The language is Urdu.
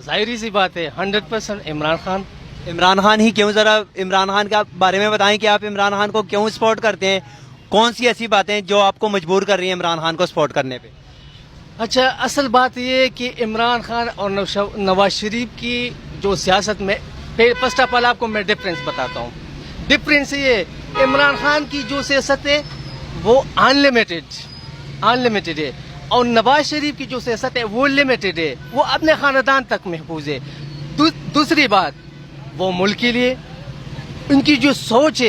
ظاہری سی بات ہے 100% عمران خان. عمران خان ہی کیوں؟ ذرا عمران خان کے بارے میں بتائیں کہ آپ عمران خان کو کیوں سپورٹ کرتے ہیں؟ کون سی ایسی باتیں جو آپ کو مجبور کر رہی ہیں عمران خان کو سپورٹ کرنے پہ؟ اچھا اصل بات یہ ہے کہ عمران خان اور نواز شریف کی جو سیاست میں فرسٹ آف آل آپ کو میں ڈفرینس بتاتا ہوں. ڈفرینس یہ ہے عمران خان کی جو سیاست ہے وہ انلمیٹڈ ہے اور نواز شریف کی جو سیاست ہے وہ لمیٹڈ ہے, وہ اپنے خاندان تک محفوظ ہے. دوسری بات وہ ملک کے لیے ان کی جو سوچ ہے